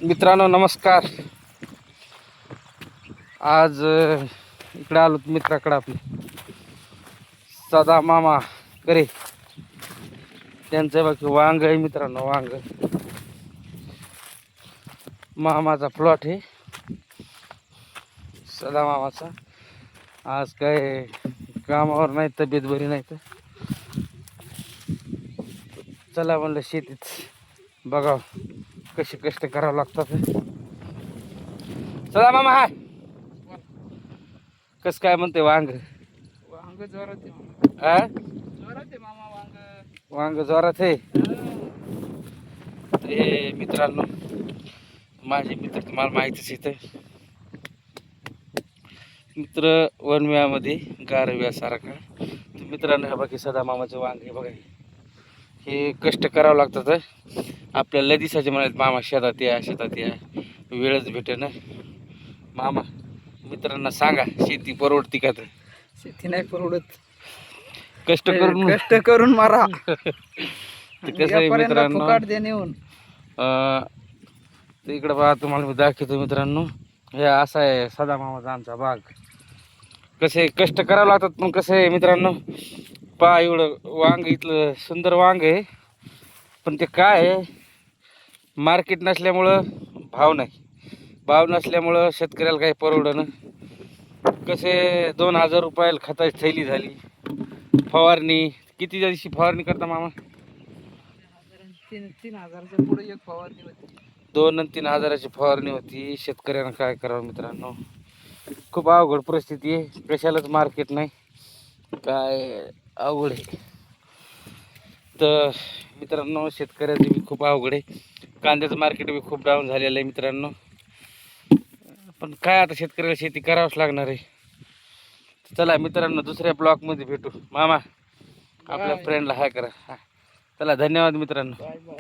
मित्रांनो नमस्कार. आज इकडे आलो मित्राकडे आपले सदा मामा करे त्यांचं बाकी वांग आहे मित्रांनो. वांग मामाचा प्लॉट आहे सदा मामाचा. आज काय कामावर नाही, तब्येत बरी नाही, तर चला म्हणलं शेतीत बघा कसे कष्ट करावं लागतात. सदा मामा हाय कस काय म्हणते वांग? वांग जोरात आहे आ जोरात आहे मामा वांग. वांग जोरात आहे. ते मित्रांनो माझे मित्र तुम्हाला माहितीच येतं. मित्र वनव्यामध्ये गारव्यासारखा. तर मित्रांनो हे बाकी सदा मामाचं वांग हे बघा, हे कष्ट करावं लागतात. आपल्याला दिसायचे म्हणाले मामा शेतात या शेतात या, वेळच भेटे ना. मामा मित्रांना सांगा शेती परवडती का? तर शेती नाही परवडत, कष्ट करून कष्ट करून मारा. ते कसं आहे मित्रांनो, फुकाट दे नेऊन. ते इकडं बघा तुम्हाला मी दाखवतो मित्रांनो. हे असा आहे सदा मामाचा आमचा बाग. कसे कष्ट करावं लागतात, पण कसं आहे मित्रांनो पहा एवढं वांग इथलं सुंदर वांग आहे, पण ते काय आहे मार्केट नसल्यामुळं भाव नसल्यामुळं शेतकऱ्याला काही परवडणं. कसे 2,000 रुपयाला खताची थैली झाली. फवारणी किती दिवशी फवारणी करता मामा? 3 हजाराच्या पुढे एक फवारणी होती. 2 आणि 3 हजाराची फवारणी होती. शेतकऱ्यांना काय करावं मित्रांनो, खूप अवघड परिस्थिती आहे. कशालाच मार्केट नाही, काय अवघड आहे. तर मित्रांनो शेतकऱ्याचं बी खूप अवघड आहे. कांद्याचं मार्केट बी खूप डाऊन झालेलं आहे मित्रांनो. पण काय आता शेतकऱ्याला शेती करावंच लागणार आहे. चला मित्रांनो दुसऱ्या ब्लॉकमध्ये भेटू. मामा आपल्या फ्रेंडला हाय करा. चला धन्यवाद मित्रांनो. Bye bye.